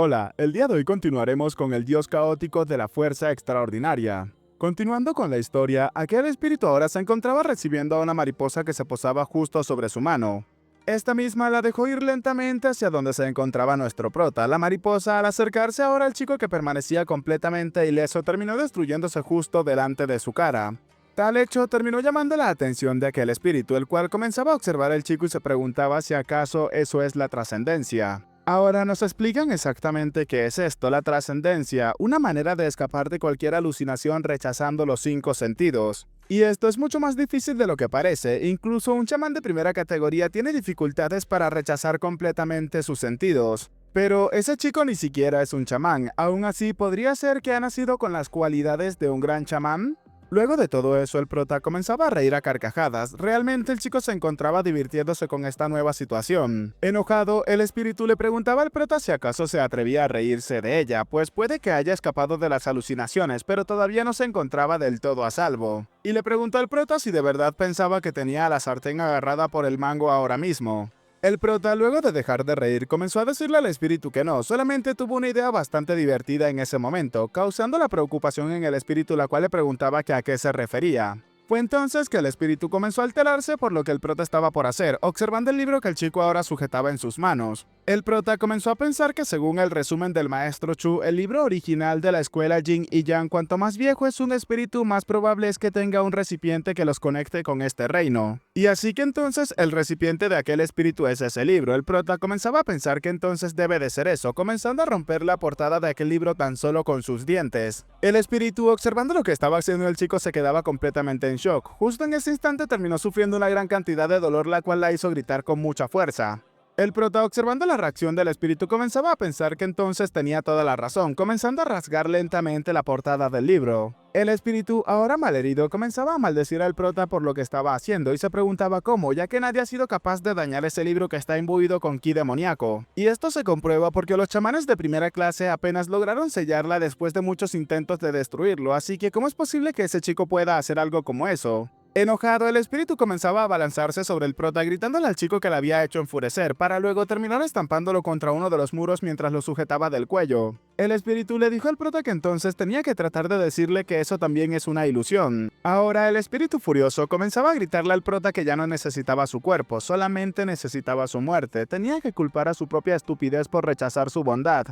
Hola, el día de hoy continuaremos con el dios caótico de la fuerza extraordinaria. Continuando con la historia, aquel espíritu ahora se encontraba recibiendo a una mariposa que se posaba justo sobre su mano. Esta misma la dejó ir lentamente hacia donde se encontraba nuestro prota. La mariposa, al acercarse ahora al chico que permanecía completamente ileso, terminó destruyéndose justo delante de su cara. Tal hecho terminó llamando la atención de aquel espíritu, el cual comenzaba a observar al chico y se preguntaba si acaso eso es la trascendencia. Ahora nos explican exactamente qué es esto, la trascendencia, una manera de escapar de cualquier alucinación rechazando los 5 sentidos. Y esto es mucho más difícil de lo que parece, incluso un chamán de primera categoría tiene dificultades para rechazar completamente sus sentidos. Pero ese chico ni siquiera es un chamán, aún así podría ser que ha nacido con las cualidades de un gran chamán. Luego de todo eso, el prota comenzaba a reír a carcajadas. Realmente el chico se encontraba divirtiéndose con esta nueva situación. Enojado, el espíritu le preguntaba al prota si acaso se atrevía a reírse de ella, pues puede que haya escapado de las alucinaciones, pero todavía no se encontraba del todo a salvo. Y le preguntó al prota si de verdad pensaba que tenía a la sartén agarrada por el mango ahora mismo. El prota, luego de dejar de reír, comenzó a decirle al espíritu que no, solamente tuvo una idea bastante divertida en ese momento, causando la preocupación en el espíritu, la cual le preguntaba que a qué se refería. Fue entonces que el espíritu comenzó a alterarse por lo que el prota estaba por hacer, observando el libro que el chico ahora sujetaba en sus manos. El prota comenzó a pensar que según el resumen del maestro Chu, el libro original de la escuela Yin y Yang, cuanto más viejo es un espíritu, más probable es que tenga un recipiente que los conecte con este reino. Y así que entonces el recipiente de aquel espíritu es ese libro. El prota comenzaba a pensar que entonces debe de ser eso, comenzando a romper la portada de aquel libro tan solo con sus dientes. El espíritu, observando lo que estaba haciendo el chico, se quedaba completamente en shock. Justo en ese instante terminó sufriendo una gran cantidad de dolor, la cual la hizo gritar con mucha fuerza. El prota, observando la reacción del espíritu, comenzaba a pensar que entonces tenía toda la razón, comenzando a rasgar lentamente la portada del libro. El espíritu, ahora malherido, comenzaba a maldecir al prota por lo que estaba haciendo y se preguntaba cómo, ya que nadie ha sido capaz de dañar ese libro que está imbuido con ki demoníaco. Y esto se comprueba porque los chamanes de primera clase apenas lograron sellarla después de muchos intentos de destruirlo, así que ¿cómo es posible que ese chico pueda hacer algo como eso? Enojado, el espíritu comenzaba a abalanzarse sobre el prota, gritándole al chico que le había hecho enfurecer, para luego terminar estampándolo contra uno de los muros mientras lo sujetaba del cuello. El espíritu le dijo al prota que entonces tenía que tratar de decirle que eso también es una ilusión. Ahora, el espíritu furioso comenzaba a gritarle al prota que ya no necesitaba su cuerpo, solamente necesitaba su muerte. Tenía que culpar a su propia estupidez por rechazar su bondad.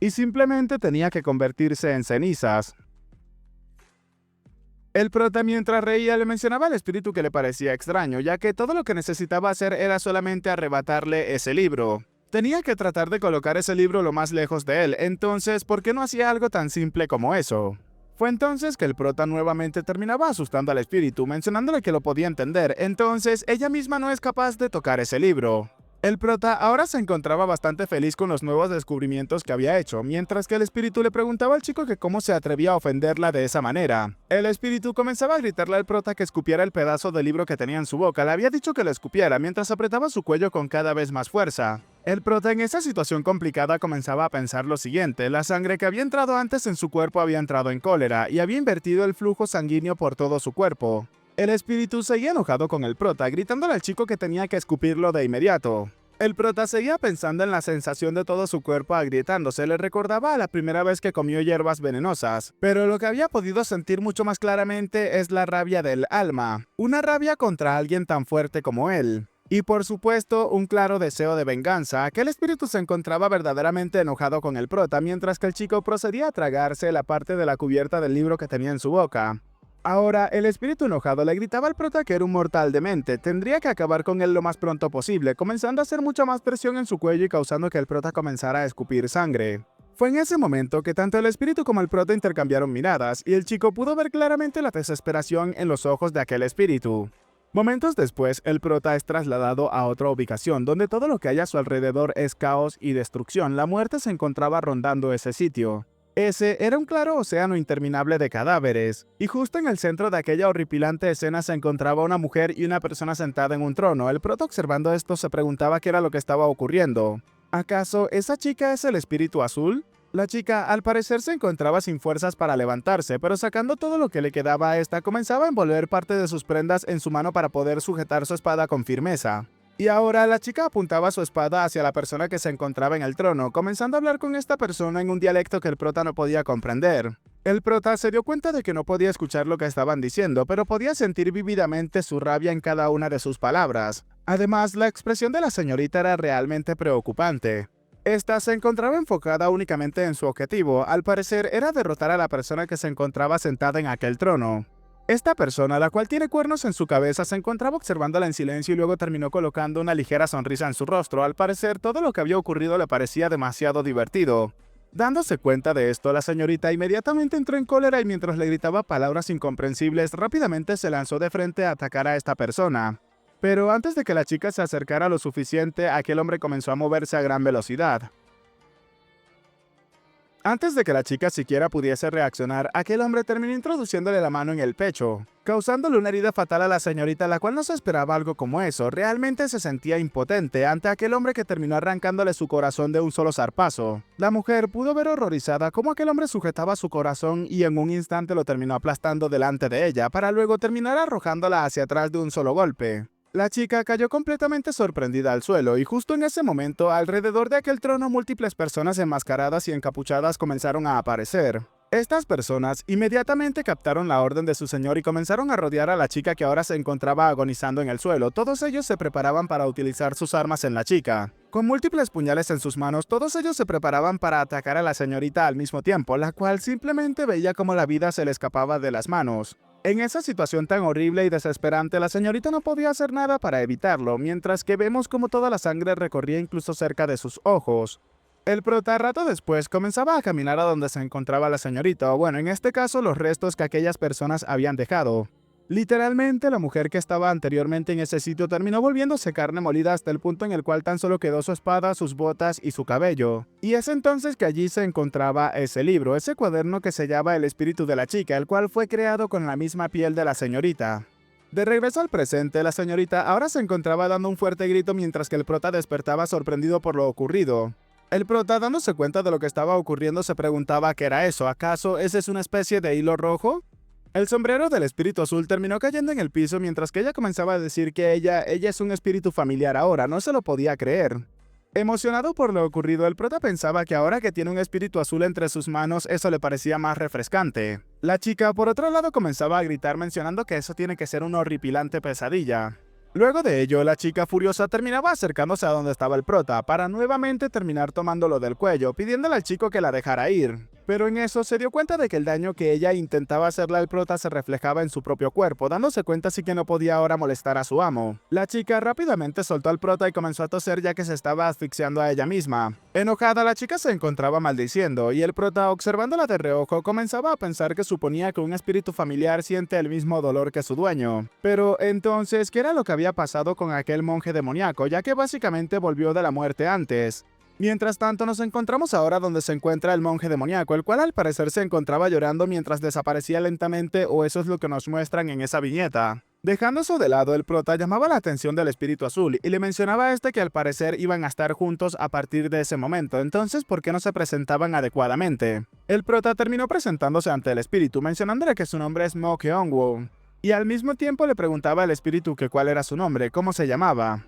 Y simplemente tenía que convertirse en cenizas. El prota, mientras reía, le mencionaba al espíritu que le parecía extraño, ya que todo lo que necesitaba hacer era solamente arrebatarle ese libro. Tenía que tratar de colocar ese libro lo más lejos de él, entonces, ¿por qué no hacía algo tan simple como eso? Fue entonces que el prota nuevamente terminaba asustando al espíritu, mencionándole que lo podía entender, entonces ella misma no es capaz de tocar ese libro. El prota ahora se encontraba bastante feliz con los nuevos descubrimientos que había hecho, mientras que el espíritu le preguntaba al chico que cómo se atrevía a ofenderla de esa manera. El espíritu comenzaba a gritarle al prota que escupiera el pedazo de libro que tenía en su boca. Le había dicho que lo escupiera mientras apretaba su cuello con cada vez más fuerza. El prota en esa situación complicada comenzaba a pensar lo siguiente: la sangre que había entrado antes en su cuerpo había entrado en cólera y había invertido el flujo sanguíneo por todo su cuerpo. El espíritu seguía enojado con el prota, gritándole al chico que tenía que escupirlo de inmediato. El prota seguía pensando en la sensación de todo su cuerpo agrietándose, le recordaba a la primera vez que comió hierbas venenosas, pero lo que había podido sentir mucho más claramente es la rabia del alma, una rabia contra alguien tan fuerte como él. Y por supuesto, un claro deseo de venganza. Aquel espíritu se encontraba verdaderamente enojado con el prota, mientras que el chico procedía a tragarse la parte de la cubierta del libro que tenía en su boca. Ahora, el espíritu enojado le gritaba al prota que era un mortal demente, tendría que acabar con él lo más pronto posible, comenzando a hacer mucha más presión en su cuello y causando que el prota comenzara a escupir sangre. Fue en ese momento que tanto el espíritu como el prota intercambiaron miradas, y el chico pudo ver claramente la desesperación en los ojos de aquel espíritu. Momentos después, el prota es trasladado a otra ubicación, donde todo lo que hay a su alrededor es caos y destrucción. La muerte se encontraba rondando ese sitio. Ese era un claro océano interminable de cadáveres, y justo en el centro de aquella horripilante escena se encontraba una mujer y una persona sentada en un trono. El prota, observando esto, se preguntaba qué era lo que estaba ocurriendo. ¿Acaso esa chica es el espíritu azul? La chica, al parecer, se encontraba sin fuerzas para levantarse, pero sacando todo lo que le quedaba a esta, comenzaba a envolver parte de sus prendas en su mano para poder sujetar su espada con firmeza. Y ahora la chica apuntaba su espada hacia la persona que se encontraba en el trono, comenzando a hablar con esta persona en un dialecto que el prota no podía comprender. El prota se dio cuenta de que no podía escuchar lo que estaban diciendo, pero podía sentir vívidamente su rabia en cada una de sus palabras. Además, la expresión de la señorita era realmente preocupante. Esta se encontraba enfocada únicamente en su objetivo, al parecer era derrotar a la persona que se encontraba sentada en aquel trono. Esta persona, la cual tiene cuernos en su cabeza, se encontraba observándola en silencio y luego terminó colocando una ligera sonrisa en su rostro. Al parecer, todo lo que había ocurrido le parecía demasiado divertido. Dándose cuenta de esto, la señorita inmediatamente entró en cólera y mientras le gritaba palabras incomprensibles, rápidamente se lanzó de frente a atacar a esta persona. Pero antes de que la chica se acercara lo suficiente, aquel hombre comenzó a moverse a gran velocidad. Antes de que la chica siquiera pudiese reaccionar, aquel hombre terminó introduciéndole la mano en el pecho, causándole una herida fatal a la señorita, la cual no se esperaba algo como eso. Realmente se sentía impotente ante aquel hombre que terminó arrancándole su corazón de un solo zarpazo. La mujer pudo ver horrorizada cómo aquel hombre sujetaba su corazón y en un instante lo terminó aplastando delante de ella, para luego terminar arrojándola hacia atrás de un solo golpe. La chica cayó completamente sorprendida al suelo y justo en ese momento, alrededor de aquel trono, múltiples personas enmascaradas y encapuchadas comenzaron a aparecer. Estas personas inmediatamente captaron la orden de su señor y comenzaron a rodear a la chica que ahora se encontraba agonizando en el suelo. Todos ellos se preparaban para utilizar sus armas en la chica. Con múltiples puñales en sus manos, todos ellos se preparaban para atacar a la señorita al mismo tiempo, la cual simplemente veía cómo la vida se le escapaba de las manos. En esa situación tan horrible y desesperante, la señorita no podía hacer nada para evitarlo, mientras que vemos cómo toda la sangre recorría incluso cerca de sus ojos. El prota rato después comenzaba a caminar a donde se encontraba la señorita, o bueno, en este caso los restos que aquellas personas habían dejado. Literalmente, la mujer que estaba anteriormente en ese sitio terminó volviéndose carne molida hasta el punto en el cual tan solo quedó su espada, sus botas y su cabello. Y es entonces que allí se encontraba ese libro, ese cuaderno que sellaba el espíritu de la chica, el cual fue creado con la misma piel de la señorita. De regreso al presente, la señorita ahora se encontraba dando un fuerte grito mientras que el prota despertaba sorprendido por lo ocurrido. El prota, dándose cuenta de lo que estaba ocurriendo, se preguntaba qué era eso. ¿Acaso ese es una especie de hilo rojo? El sombrero del espíritu azul terminó cayendo en el piso mientras que ella comenzaba a decir que ella es un espíritu familiar ahora, no se lo podía creer. Emocionado por lo ocurrido, el prota pensaba que ahora que tiene un espíritu azul entre sus manos, eso le parecía más refrescante. La chica, por otro lado, comenzaba a gritar mencionando que eso tiene que ser una horripilante pesadilla. Luego de ello, la chica furiosa terminaba acercándose a donde estaba el prota, para nuevamente terminar tomándolo del cuello, pidiéndole al chico que la dejara ir. Pero en eso se dio cuenta de que el daño que ella intentaba hacerle al prota se reflejaba en su propio cuerpo, dándose cuenta así que no podía ahora molestar a su amo. La chica rápidamente soltó al prota y comenzó a toser ya que se estaba asfixiando a ella misma. Enojada, la chica se encontraba maldiciendo, y el prota, observándola de reojo, comenzaba a pensar que suponía que un espíritu familiar siente el mismo dolor que su dueño. Pero entonces, ¿qué era lo que había pasado con aquel monje demoníaco, ya que básicamente volvió de la muerte antes? Mientras tanto, nos encontramos ahora donde se encuentra el monje demoníaco, el cual al parecer se encontraba llorando mientras desaparecía lentamente, o eso es lo que nos muestran en esa viñeta. Dejando eso de lado, el prota llamaba la atención del espíritu azul y le mencionaba a este que al parecer iban a estar juntos a partir de ese momento, entonces ¿por qué no se presentaban adecuadamente? El prota terminó presentándose ante el espíritu, mencionándole que su nombre es Mo Keongwoo, y al mismo tiempo le preguntaba al espíritu que cuál era su nombre, cómo se llamaba.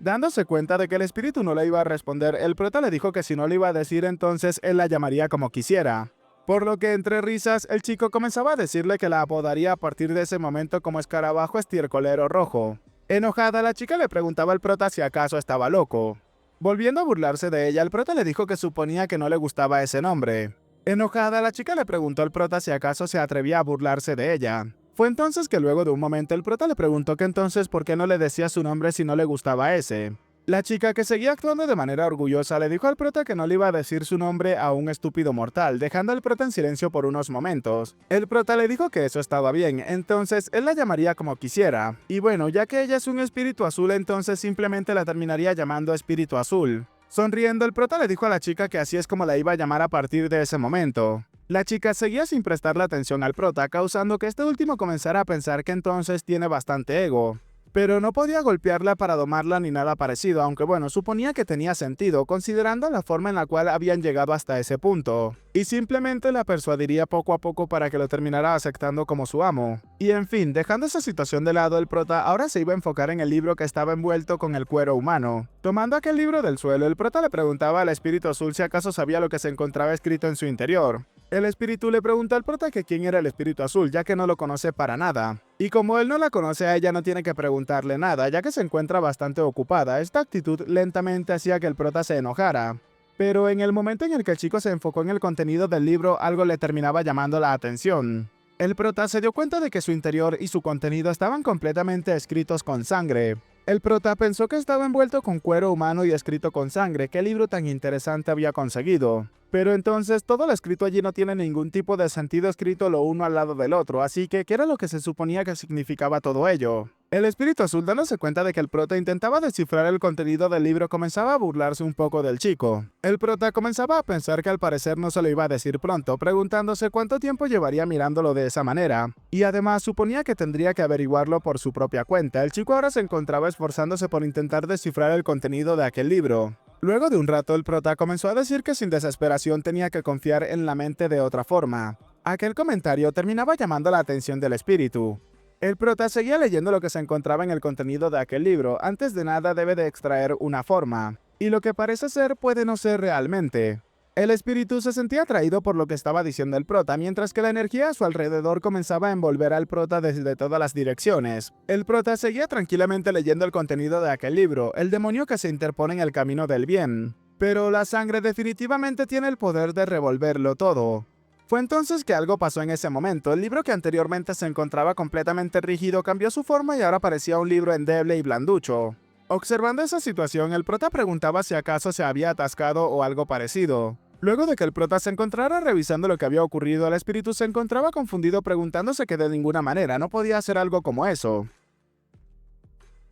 Dándose cuenta de que el espíritu no le iba a responder, el prota le dijo que si no le iba a decir entonces él la llamaría como quisiera. Por lo que entre risas, el chico comenzaba a decirle que la apodaría a partir de ese momento como escarabajo estiercolero rojo. Enojada, la chica le preguntaba al prota si acaso estaba loco. Volviendo a burlarse de ella, el prota le dijo que suponía que no le gustaba ese nombre. Enojada, la chica le preguntó al prota si acaso se atrevía a burlarse de ella. Fue entonces que luego de un momento el prota le preguntó que entonces por qué no le decía su nombre si no le gustaba ese. La chica, que seguía actuando de manera orgullosa, le dijo al prota que no le iba a decir su nombre a un estúpido mortal, dejando al prota en silencio por unos momentos. El prota le dijo que eso estaba bien, entonces él la llamaría como quisiera. Y bueno, ya que ella es un espíritu azul, entonces simplemente la terminaría llamando espíritu azul. Sonriendo, el prota le dijo a la chica que así es como la iba a llamar a partir de ese momento. La chica seguía sin prestarle atención al prota, causando que este último comenzara a pensar que entonces tiene bastante ego. pero no podía golpearla para domarla ni nada parecido, aunque bueno, suponía que tenía sentido, considerando la forma en la cual habían llegado hasta ese punto, y simplemente la persuadiría poco a poco para que lo terminara aceptando como su amo. Y en fin, dejando esa situación de lado, el prota ahora se iba a enfocar en el libro que estaba envuelto con el cuero humano. Tomando aquel libro del suelo, el prota le preguntaba al espíritu azul si acaso sabía lo que se encontraba escrito en su interior. El espíritu le pregunta al prota que quién era el espíritu azul, ya que no lo conoce para nada. Y como él no la conoce a ella, no tiene que preguntarle nada, ya que se encuentra bastante ocupada. Esta actitud lentamente hacía que el prota se enojara. Pero en el momento en el que el chico se enfocó en el contenido del libro, algo le terminaba llamando la atención. El prota se dio cuenta de que su interior y su contenido estaban completamente escritos con sangre. El prota pensó que estaba envuelto con cuero humano y escrito con sangre. ¿Qué libro tan interesante había conseguido? Pero entonces todo lo escrito allí no tiene ningún tipo de sentido escrito lo uno al lado del otro, así que ¿qué era lo que se suponía que significaba todo ello? El espíritu azul, dándose cuenta de que el prota intentaba descifrar el contenido del libro, comenzaba a burlarse un poco del chico. El prota comenzaba a pensar que al parecer no se lo iba a decir pronto, preguntándose cuánto tiempo llevaría mirándolo de esa manera. Y además suponía que tendría que averiguarlo por su propia cuenta. El chico ahora se encontraba esforzándose por intentar descifrar el contenido de aquel libro. Luego de un rato, el prota comenzó a decir que sin desesperación tenía que confiar en la mente de otra forma. Aquel comentario terminaba llamando la atención del espíritu. El prota seguía leyendo lo que se encontraba en el contenido de aquel libro. Antes de nada debe de extraer una forma, y lo que parece ser puede no ser realmente. El espíritu se sentía atraído por lo que estaba diciendo el prota, mientras que la energía a su alrededor comenzaba a envolver al prota desde todas las direcciones. El prota seguía tranquilamente leyendo el contenido de aquel libro, el demonio que se interpone en el camino del bien. Pero la sangre definitivamente tiene el poder de revolverlo todo. Fue entonces que algo pasó en ese momento. El libro que anteriormente se encontraba completamente rígido cambió su forma y ahora parecía un libro endeble y blanducho. Observando esa situación, el prota preguntaba si acaso se había atascado o algo parecido. Luego de que el prota se encontrara revisando lo que había ocurrido, el espíritu se encontraba confundido preguntándose que de ninguna manera no podía hacer algo como eso.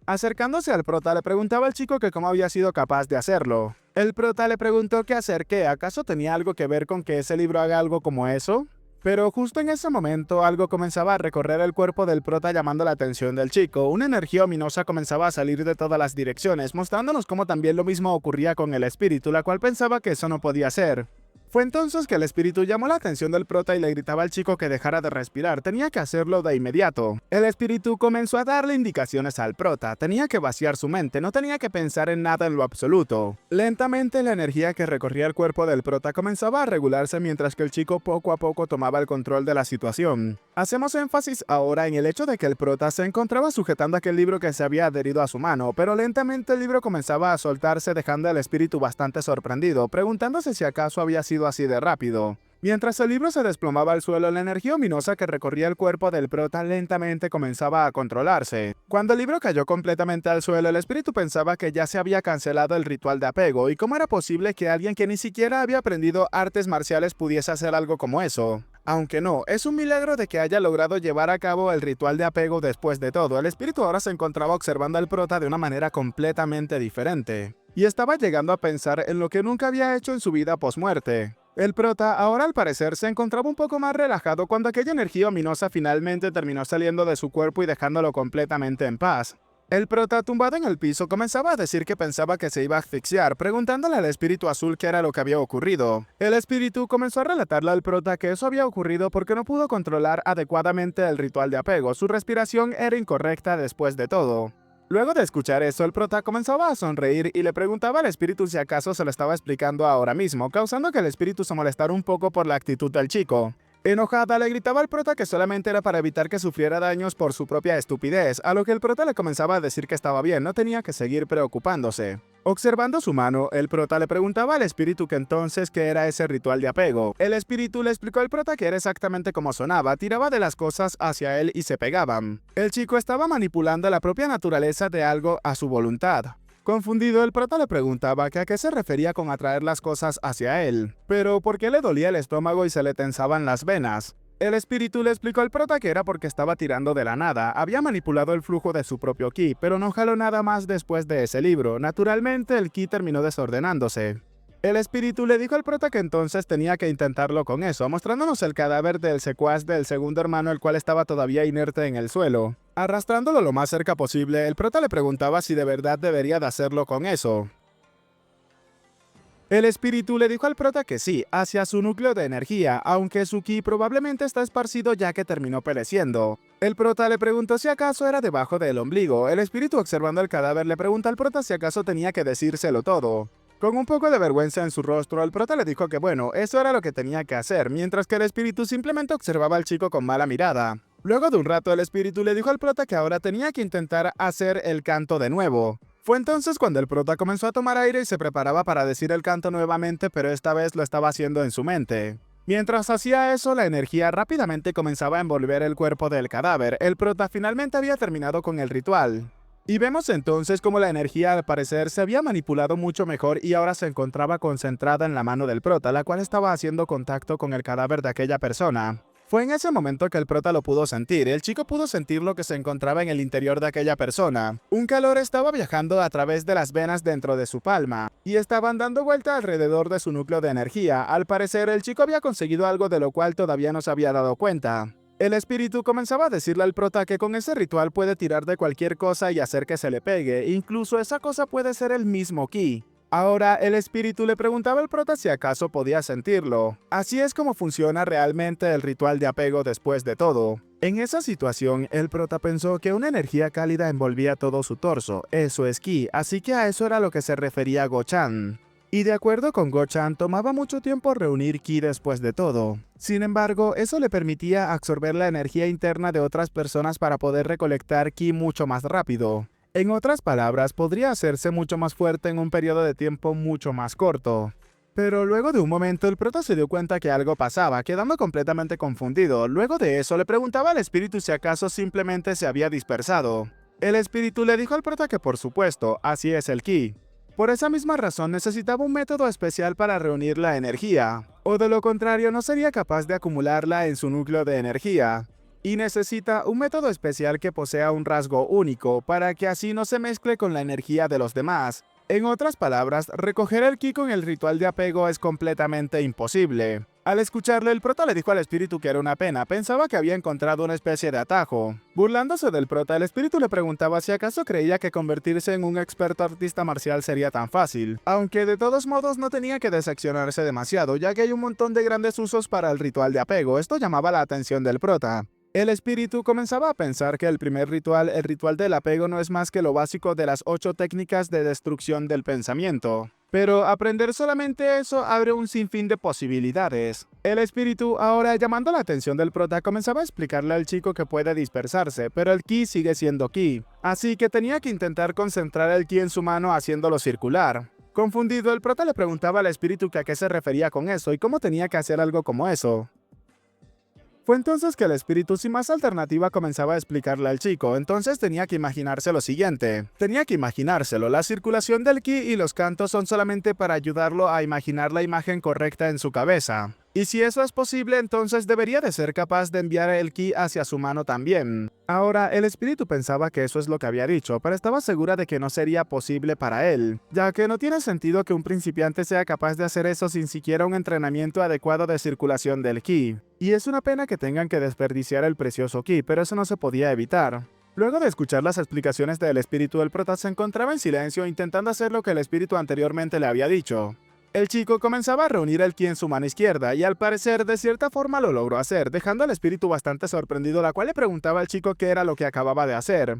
Acercándose al prota, le preguntaba al chico que cómo había sido capaz de hacerlo. El prota le preguntó qué hacer, que ¿acaso tenía algo que ver con que ese libro haga algo como eso? Pero justo en ese momento algo comenzaba a recorrer el cuerpo del prota llamando la atención del chico. Una energía ominosa comenzaba a salir de todas las direcciones, mostrándonos cómo también lo mismo ocurría con el espíritu, la cual pensaba que eso no podía ser. Fue entonces que el espíritu llamó la atención del prota y le gritaba al chico que dejara de respirar, tenía que hacerlo de inmediato. El espíritu comenzó a darle indicaciones al prota, tenía que vaciar su mente, no tenía que pensar en nada en lo absoluto. Lentamente la energía que recorría el cuerpo del prota comenzaba a regularse mientras que el chico poco a poco tomaba el control de la situación. Hacemos énfasis ahora en el hecho de que el prota se encontraba sujetando aquel libro que se había adherido a su mano, pero lentamente el libro comenzaba a soltarse dejando al espíritu bastante sorprendido, preguntándose si acaso había sido así de rápido. Mientras el libro se desplomaba al suelo, la energía ominosa que recorría el cuerpo del prota lentamente comenzaba a controlarse. Cuando el libro cayó completamente al suelo, el espíritu pensaba que ya se había cancelado el ritual de apego, y cómo era posible que alguien que ni siquiera había aprendido artes marciales pudiese hacer algo como eso. Aunque no, es un milagro de que haya logrado llevar a cabo el ritual de apego después de todo. El espíritu ahora se encontraba observando al prota de una manera completamente diferente, y estaba llegando a pensar en lo que nunca había hecho en su vida posmuerte. El prota ahora al parecer se encontraba un poco más relajado cuando aquella energía ominosa finalmente terminó saliendo de su cuerpo y dejándolo completamente en paz. El prota, tumbado en el piso, comenzaba a decir que pensaba que se iba a asfixiar, preguntándole al espíritu azul qué era lo que había ocurrido. El espíritu comenzó a relatarle al prota que eso había ocurrido porque no pudo controlar adecuadamente el ritual de apego. Su respiración era incorrecta después de todo. Luego de escuchar eso, el prota comenzaba a sonreír y le preguntaba al espíritu si acaso se lo estaba explicando ahora mismo, causando que el espíritu se molestara un poco por la actitud del chico. Enojada, le gritaba al prota que solamente era para evitar que sufriera daños por su propia estupidez, a lo que el prota le comenzaba a decir que estaba bien, no tenía que seguir preocupándose. Observando su mano, el prota le preguntaba al espíritu que entonces qué era ese ritual de apego. El espíritu le explicó al prota que era exactamente como sonaba, tiraba de las cosas hacia él y se pegaban. El chico estaba manipulando la propia naturaleza de algo a su voluntad. Confundido, el prota le preguntaba que a qué se refería con atraer las cosas hacia él, pero por qué le dolía el estómago y se le tensaban las venas. El espíritu le explicó al prota que era porque estaba tirando de la nada, había manipulado el flujo de su propio ki, pero no jaló nada más después de ese libro. Naturalmente, el ki terminó desordenándose. El espíritu le dijo al prota que entonces tenía que intentarlo con eso, mostrándonos el cadáver del secuaz del segundo hermano, el cual estaba todavía inerte en el suelo. Arrastrándolo lo más cerca posible, el prota le preguntaba si de verdad debería de hacerlo con eso. El espíritu le dijo al prota que sí, hacia su núcleo de energía, aunque su ki probablemente está esparcido ya que terminó pereciendo. El prota le preguntó si acaso era debajo del ombligo. El espíritu, observando el cadáver, le pregunta al prota si acaso tenía que decírselo todo. Con un poco de vergüenza en su rostro, el prota le dijo que bueno, eso era lo que tenía que hacer, mientras que el espíritu simplemente observaba al chico con mala mirada. Luego de un rato, el espíritu le dijo al prota que ahora tenía que intentar hacer el canto de nuevo. Fue entonces cuando el prota comenzó a tomar aire y se preparaba para decir el canto nuevamente, pero esta vez lo estaba haciendo en su mente. Mientras hacía eso, la energía rápidamente comenzaba a envolver el cuerpo del cadáver. El prota finalmente había terminado con el ritual. Y vemos entonces cómo la energía al parecer se había manipulado mucho mejor y ahora se encontraba concentrada en la mano del prota, la cual estaba haciendo contacto con el cadáver de aquella persona. Fue en ese momento que el prota lo pudo sentir. El chico pudo sentir lo que se encontraba en el interior de aquella persona. Un calor estaba viajando a través de las venas dentro de su palma, y estaban dando vuelta alrededor de su núcleo de energía. Al parecer, el chico había conseguido algo de lo cual todavía no se había dado cuenta. El espíritu comenzaba a decirle al prota que con ese ritual puede tirar de cualquier cosa y hacer que se le pegue. Incluso esa cosa puede ser el mismo ki. Ahora, el espíritu le preguntaba al prota si acaso podía sentirlo. Así es como funciona realmente el ritual de apego después de todo. En esa situación, el prota pensó que una energía cálida envolvía todo su torso. Eso es ki, así que a eso era lo que se refería Go-chan. Y de acuerdo con Go-chan, tomaba mucho tiempo reunir ki después de todo. Sin embargo, eso le permitía absorber la energía interna de otras personas para poder recolectar ki mucho más rápido. En otras palabras, podría hacerse mucho más fuerte en un periodo de tiempo mucho más corto. Pero luego de un momento el prota se dio cuenta que algo pasaba, quedando completamente confundido. Luego de eso le preguntaba al espíritu si acaso simplemente se había dispersado. El espíritu le dijo al prota que por supuesto, así es el ki. Por esa misma razón necesitaba un método especial para reunir la energía, o de lo contrario no sería capaz de acumularla en su núcleo de energía. Y necesita un método especial que posea un rasgo único, para que así no se mezcle con la energía de los demás. En otras palabras, recoger el ki con el ritual de apego es completamente imposible. Al escucharle, el prota le dijo al espíritu que era una pena, pensaba que había encontrado una especie de atajo. Burlándose del prota, el espíritu le preguntaba si acaso creía que convertirse en un experto artista marcial sería tan fácil, aunque de todos modos no tenía que decepcionarse demasiado, ya que hay un montón de grandes usos para el ritual de apego. Esto llamaba la atención del prota. El espíritu comenzaba a pensar que el primer ritual, el ritual del apego, no es más que lo básico de las 8 técnicas de destrucción del pensamiento. Pero aprender solamente eso abre un sinfín de posibilidades. El espíritu, ahora llamando la atención del prota, comenzaba a explicarle al chico que puede dispersarse, pero el ki sigue siendo ki. Así que tenía que intentar concentrar el ki en su mano haciéndolo circular. Confundido, el prota le preguntaba al espíritu que a qué se refería con eso y cómo tenía que hacer algo como eso. Fue entonces que el espíritu sin más alternativa comenzaba a explicarle al chico. Entonces tenía que imaginarse lo siguiente. Tenía que imaginárselo. La circulación del ki y los cantos son solamente para ayudarlo a imaginar la imagen correcta en su cabeza. Y si eso es posible, entonces debería de ser capaz de enviar el ki hacia su mano también. Ahora, el espíritu pensaba que eso es lo que había dicho, pero estaba segura de que no sería posible para él, ya que no tiene sentido que un principiante sea capaz de hacer eso sin siquiera un entrenamiento adecuado de circulación del ki. Y es una pena que tengan que desperdiciar el precioso ki, pero eso no se podía evitar. Luego de escuchar las explicaciones del espíritu, el prota se encontraba en silencio intentando hacer lo que el espíritu anteriormente le había dicho. El chico comenzaba a reunir el ki en su mano izquierda y al parecer de cierta forma lo logró hacer, dejando al espíritu bastante sorprendido, la cual le preguntaba al chico qué era lo que acababa de hacer.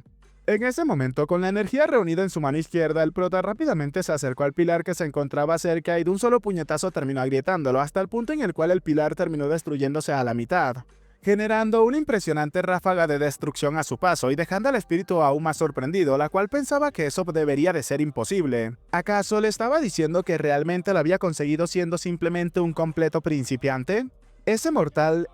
En ese momento, con la energía reunida en su mano izquierda, el prota rápidamente se acercó al pilar que se encontraba cerca y de un solo puñetazo terminó agrietándolo, hasta el punto en el cual el pilar terminó destruyéndose a la mitad, generando una impresionante ráfaga de destrucción a su paso y dejando al espíritu aún más sorprendido, la cual pensaba que eso debería de ser imposible. ¿Acaso le estaba diciendo que realmente lo había conseguido siendo simplemente un completo principiante? Ese mortal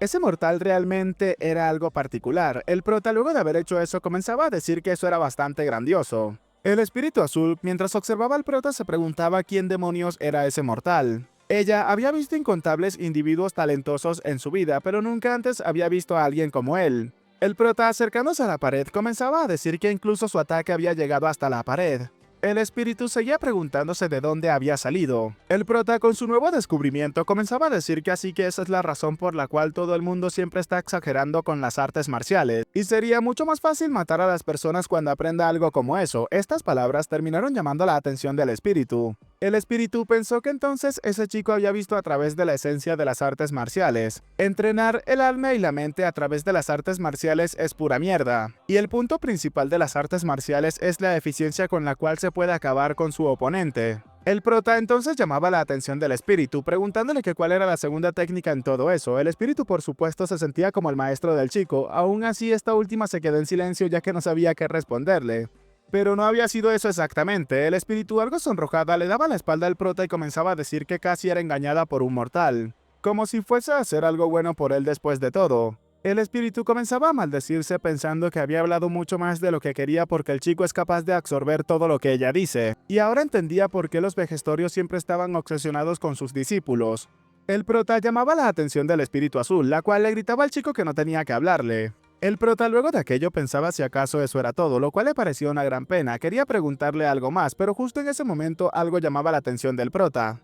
realmente era algo particular. El prota, luego de haber hecho eso, comenzaba a decir que eso era bastante grandioso. El espíritu azul, mientras observaba al prota, se preguntaba quién demonios era ese mortal. Ella había visto incontables individuos talentosos en su vida, pero nunca antes había visto a alguien como él. El prota, acercándose a la pared, comenzaba a decir que incluso su ataque había llegado hasta la pared. El espíritu seguía preguntándose de dónde había salido. El prota, con su nuevo descubrimiento, comenzaba a decir que así que esa es la razón por la cual todo el mundo siempre está exagerando con las artes marciales, y sería mucho más fácil matar a las personas cuando aprenda algo como eso. Estas palabras terminaron llamando la atención del espíritu. El espíritu pensó que entonces ese chico había visto a través de la esencia de las artes marciales. Entrenar el alma y la mente a través de las artes marciales es pura mierda. Y el punto principal de las artes marciales es la eficiencia con la cual se puede acabar con su oponente. El prota entonces llamaba la atención del espíritu, preguntándole que cuál era la segunda técnica en todo eso. El espíritu, por supuesto, se sentía como el maestro del chico. Aún así, esta última se quedó en silencio ya que no sabía qué responderle. Pero no había sido eso exactamente. El espíritu, algo sonrojada, le daba la espalda al prota y comenzaba a decir que casi era engañada por un mortal, como si fuese a hacer algo bueno por él después de todo. El espíritu comenzaba a maldecirse pensando que había hablado mucho más de lo que quería porque el chico es capaz de absorber todo lo que ella dice, y ahora entendía por qué los vejestorios siempre estaban obsesionados con sus discípulos. El prota llamaba la atención del espíritu azul, la cual le gritaba al chico que no tenía que hablarle. El prota luego de aquello pensaba si acaso eso era todo, lo cual le pareció una gran pena. Quería preguntarle algo más, pero justo en ese momento algo llamaba la atención del prota.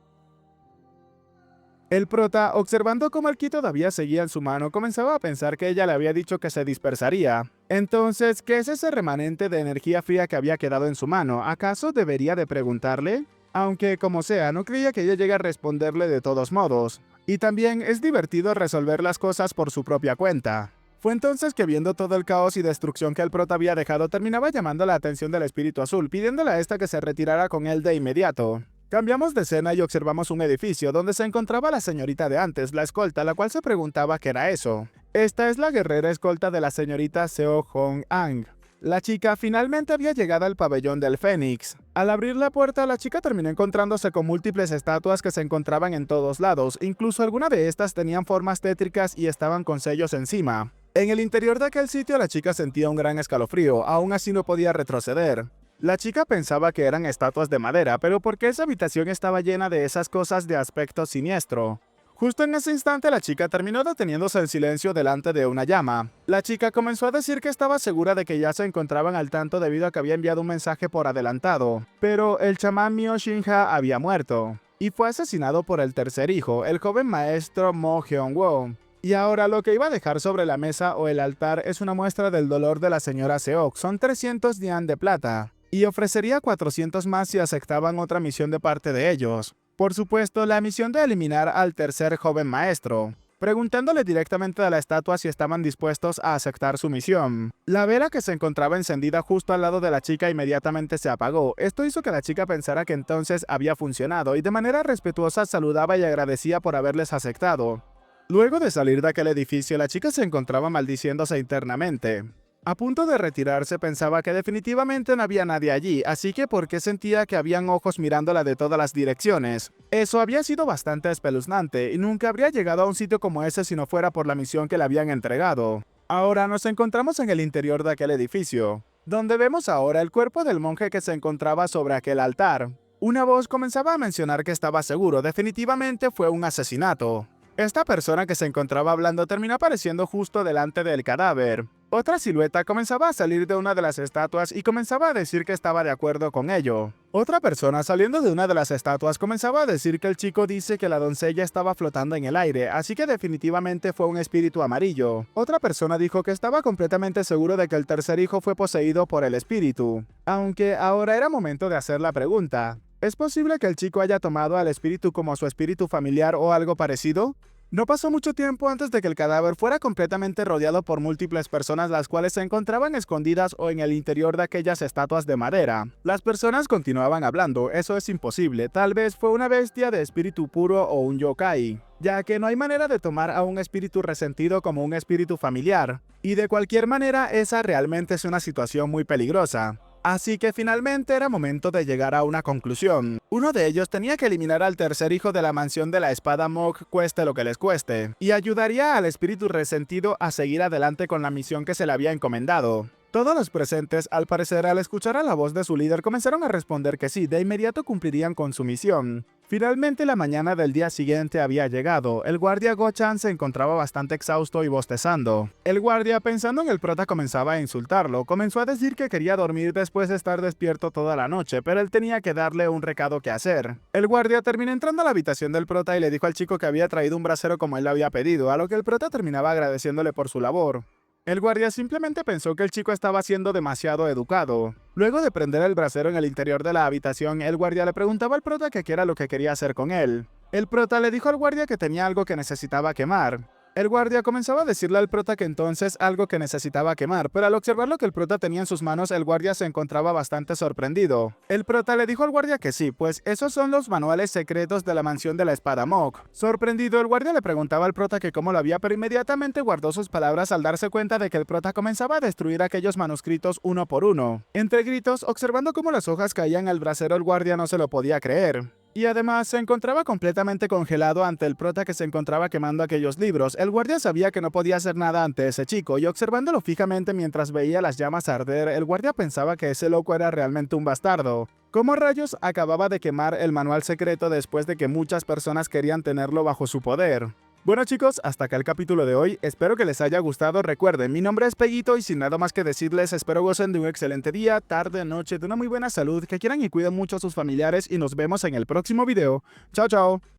El prota, observando cómo el ki todavía seguía en su mano, comenzaba a pensar que ella le había dicho que se dispersaría. Entonces, ¿qué es ese remanente de energía fría que había quedado en su mano? ¿Acaso debería de preguntarle? Aunque, como sea, no creía que ella llegue a responderle de todos modos. Y también es divertido resolver las cosas por su propia cuenta. Fue entonces que, viendo todo el caos y destrucción que el prota había dejado, terminaba llamando la atención del espíritu azul, pidiéndole a esta que se retirara con él de inmediato. Cambiamos de escena y observamos un edificio donde se encontraba la señorita de antes, la escolta, la cual se preguntaba qué era eso. Esta es la guerrera escolta de la señorita Seo Hong Ang. La chica finalmente había llegado al pabellón del Fénix. Al abrir la puerta, la chica terminó encontrándose con múltiples estatuas que se encontraban en todos lados, incluso algunas de estas tenían formas tétricas y estaban con sellos encima. En el interior de aquel sitio la chica sentía un gran escalofrío, aún así no podía retroceder. La chica pensaba que eran estatuas de madera, pero ¿por qué esa habitación estaba llena de esas cosas de aspecto siniestro? Justo en ese instante la chica terminó deteniéndose en silencio delante de una llama. La chica comenzó a decir que estaba segura de que ya se encontraban al tanto debido a que había enviado un mensaje por adelantado, pero el chamán Mio Shinja había muerto, y fue asesinado por el tercer hijo, el joven maestro Mo Hyung-woo. Y ahora lo que iba a dejar sobre la mesa o el altar es una muestra del dolor de la señora Seok. Son 300 yuan de plata, y ofrecería 400 más si aceptaban otra misión de parte de ellos. Por supuesto, la misión de eliminar al tercer joven maestro, preguntándole directamente a la estatua si estaban dispuestos a aceptar su misión. La vela que se encontraba encendida justo al lado de la chica inmediatamente se apagó. Esto hizo que la chica pensara que entonces había funcionado y de manera respetuosa saludaba y agradecía por haberles aceptado. Luego de salir de aquel edificio, la chica se encontraba maldiciéndose internamente. A punto de retirarse, pensaba que definitivamente no había nadie allí, así que porque sentía que habían ojos mirándola de todas las direcciones. Eso había sido bastante espeluznante, y nunca habría llegado a un sitio como ese si no fuera por la misión que le habían entregado. Ahora nos encontramos en el interior de aquel edificio, donde vemos ahora el cuerpo del monje que se encontraba sobre aquel altar. Una voz comenzaba a mencionar que estaba seguro, definitivamente fue un asesinato. Esta persona que se encontraba hablando terminó apareciendo justo delante del cadáver. Otra silueta comenzaba a salir de una de las estatuas y comenzaba a decir que estaba de acuerdo con ello. Otra persona saliendo de una de las estatuas comenzaba a decir que el chico dice que la doncella estaba flotando en el aire, así que definitivamente fue un espíritu amarillo. Otra persona dijo que estaba completamente seguro de que el tercer hijo fue poseído por el espíritu. Aunque ahora era momento de hacer la pregunta. ¿Es posible que el chico haya tomado al espíritu como su espíritu familiar o algo parecido? No pasó mucho tiempo antes de que el cadáver fuera completamente rodeado por múltiples personas, las cuales se encontraban escondidas o en el interior de aquellas estatuas de madera. Las personas continuaban hablando, eso es imposible, tal vez fue una bestia de espíritu puro o un yokai, ya que no hay manera de tomar a un espíritu resentido como un espíritu familiar. Y de cualquier manera, esa realmente es una situación muy peligrosa. Así que finalmente era momento de llegar a una conclusión. Uno de ellos tenía que eliminar al tercer hijo de la mansión de la espada Mok, cueste lo que les cueste, y ayudaría al espíritu resentido a seguir adelante con la misión que se le había encomendado. Todos los presentes, al parecer, al escuchar a la voz de su líder, comenzaron a responder que sí, de inmediato cumplirían con su misión. Finalmente, la mañana del día siguiente había llegado. El guardia Go-chan se encontraba bastante exhausto y bostezando. El guardia, pensando en el prota, comenzaba a insultarlo. Comenzó a decir que quería dormir después de estar despierto toda la noche, pero él tenía que darle un recado que hacer. El guardia terminó entrando a la habitación del prota y le dijo al chico que había traído un brasero como él le había pedido, a lo que el prota terminaba agradeciéndole por su labor. El guardia simplemente pensó que el chico estaba siendo demasiado educado. Luego de prender el brasero en el interior de la habitación, el guardia le preguntaba al prota qué era lo que quería hacer con él. El prota le dijo al guardia que tenía algo que necesitaba quemar. El guardia comenzaba a decirle al prota que entonces algo que necesitaba quemar, pero al observar lo que el prota tenía en sus manos, el guardia se encontraba bastante sorprendido. El prota le dijo al guardia que sí, pues esos son los manuales secretos de la mansión de la espada Mok. Sorprendido, el guardia le preguntaba al prota que cómo lo había, pero inmediatamente guardó sus palabras al darse cuenta de que el prota comenzaba a destruir aquellos manuscritos uno por uno. Entre gritos, observando cómo las hojas caían al brasero, el guardia no se lo podía creer. Y además se encontraba completamente congelado ante el prota que se encontraba quemando aquellos libros. El guardia sabía que no podía hacer nada ante ese chico, y observándolo fijamente mientras veía las llamas arder, el guardia pensaba que ese loco era realmente un bastardo. ¿Cómo rayos acababa de quemar el manual secreto después de que muchas personas querían tenerlo bajo su poder? Bueno chicos, hasta acá el capítulo de hoy, espero que les haya gustado. Recuerden, mi nombre es Peguito y sin nada más que decirles, espero gocen de un excelente día, tarde, noche, de una muy buena salud, que quieran y cuiden mucho a sus familiares y nos vemos en el próximo video. Chao chao.